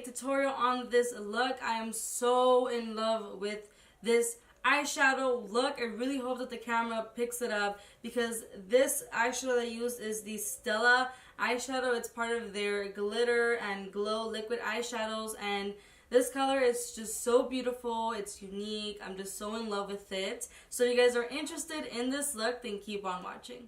tutorial on this look. I am so in love with this eyeshadow look. I really hope that the camera picks it up because this eyeshadow I use is the Stella eyeshadow. It's part of their glitter and glow liquid eyeshadows, and this color is just so beautiful. It's unique. I'm just so in love with it. So if you guys are interested in this look, then keep on watching.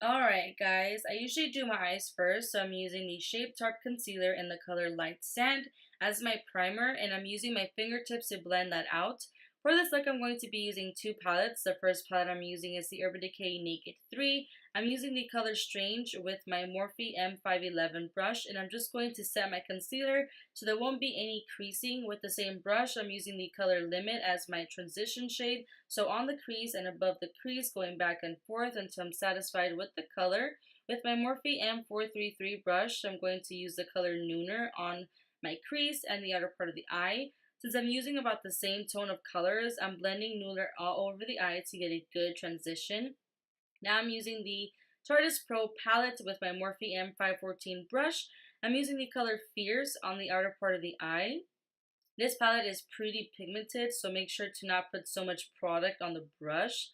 Alright guys, I usually do my eyes first, so I'm using the Shape Taut Concealer in the color Light Sand as my primer, and I'm using my fingertips to blend that out. For this look, I'm going to be using two palettes. The first palette I'm using is the Urban Decay Naked 3. I'm using the color Strange with my Morphe M511 brush, and I'm just going to set my concealer so there won't be any creasing. With the same brush, I'm using the color Limit as my transition shade, so on the crease and above the crease, going back and forth until I'm satisfied with the color. With my Morphe M433 brush, I'm going to use the color Nooner on my crease and the outer part of the eye. Since I'm using about the same tone of colors, I'm blending Nooner all over the eye to get a good transition. Now I'm using the Tarte Pro palette with my Morphe M514 brush. I'm using the color Fierce on the outer part of the eye. This palette is pretty pigmented, so make sure to not put so much product on the brush.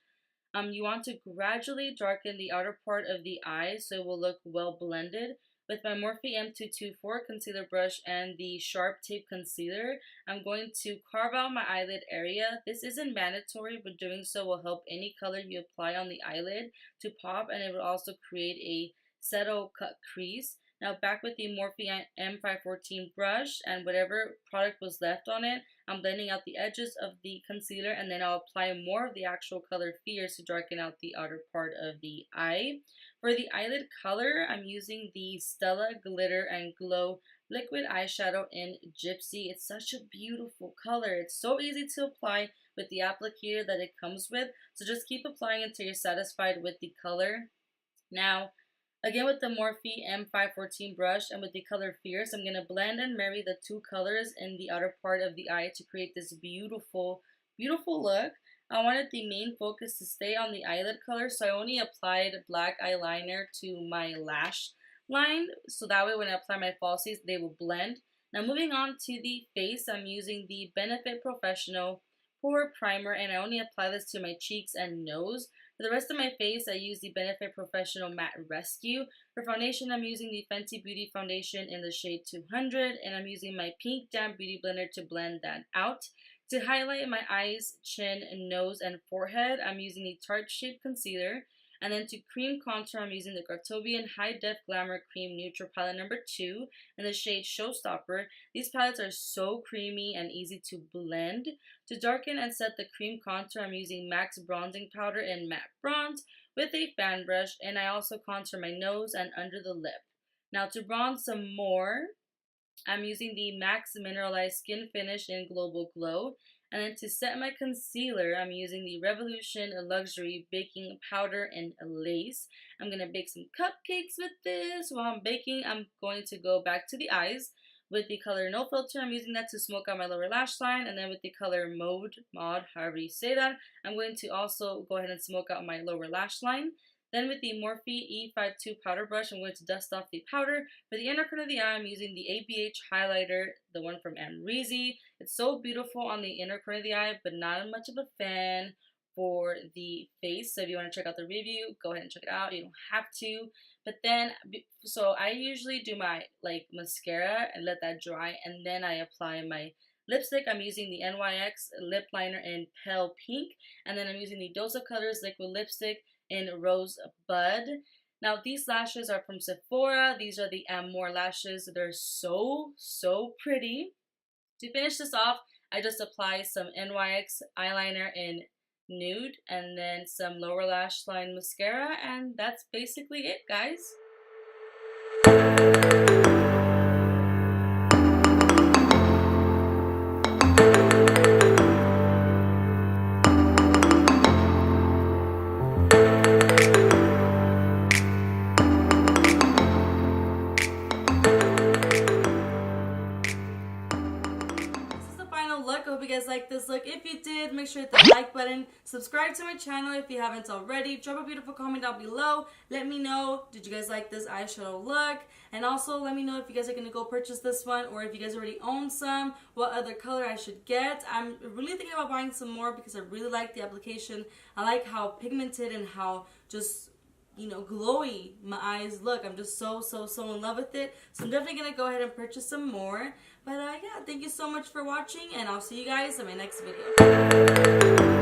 You want to gradually darken the outer part of the eye so it will look well blended. With my Morphe M224 concealer brush and the Sharp Tape Concealer, I'm going to carve out my eyelid area. This isn't mandatory, but doing so will help any color you apply on the eyelid to pop, and it will also create a settle cut crease. Now back with the Morphe M514 brush and whatever product was left on it, I'm blending out the edges of the concealer, and then I'll apply more of the actual color Fierce to darken out the outer part of the eye. For the eyelid color, I'm using the Stella Glitter and Glow liquid eyeshadow in Gypsy. It's such a beautiful color. It's so easy to apply with the applicator that it comes with, so just keep applying until you're satisfied with the color. Now, again with the Morphe M514 brush and with the color Fierce, I'm going to blend and marry the two colors in the outer part of the eye to create this beautiful, beautiful look. I wanted the main focus to stay on the eyelid color, so I only applied black eyeliner to my lash line, so that way when I apply my falsies, they will blend. Now moving on to the face, I'm using the Benefit Professional Pore Primer, and I only apply this to my cheeks and nose. For the rest of my face, I use the Benefit Professional Matte Rescue. For foundation, I'm using the Fenty Beauty Foundation in the shade 200, and I'm using my Pink Damp Beauty Blender to blend that out. To highlight my eyes, chin, nose, and forehead, I'm using the Tarte Shape Concealer. And then to cream contour, I'm using the Gratovian High Def Glamour Cream Neutral Palette number 2 in the shade Showstopper. These palettes are so creamy and easy to blend. To darken and set the cream contour, I'm using MAC Bronzing Powder in Matte Bronze with a fan brush, and I also contour my nose and under the lip. Now to bronze some more, I'm using the MAC Mineralized Skin Finish in Global Glow. And then to set my concealer, I'm using the Revolution Luxury Baking Powder in Lace. I'm going to bake some cupcakes with this. While I'm baking, I'm going to go back to the eyes. With the color No Filter, I'm using that to smoke out my lower lash line. And then with the color Mod, however you say that, I'm going to also go ahead and smoke out my lower lash line. Then with the Morphe E52 powder brush, I'm going to dust off the powder. For the inner corner of the eye, I'm using the ABH highlighter, the one from Amrezy. It's so beautiful on the inner corner of the eye, but not much of a fan for the face. So if you want to check out the review, go ahead and check it out. You don't have to. But then, so I usually do my mascara and let that dry, and then I apply my lipstick. I'm using the NYX lip liner in Pale Pink, and then I'm using the Dose of Colors liquid lipstick in Rose Bud. Now these lashes are from Sephora. These are the Amour lashes. They're so pretty. To finish this off, I just apply some NYX eyeliner in Nude and then some lower lash line mascara, and that's basically it, guys. Look, I hope you guys like this look. If you did, make sure to hit the like button. Subscribe to my channel if you haven't already. Drop a beautiful comment down below. Let me know, did you guys like this eyeshadow look? And also let me know if you guys are going to go purchase this one, or if you guys already own some, what other color I should get. I'm really thinking about buying some more because I really like the application. I like how pigmented and how just, you know, glowy my eyes look. I'm just so in love with it. So I'm definitely going to go ahead and purchase some more. But yeah, thank you so much for watching, and I'll see you guys in my next video.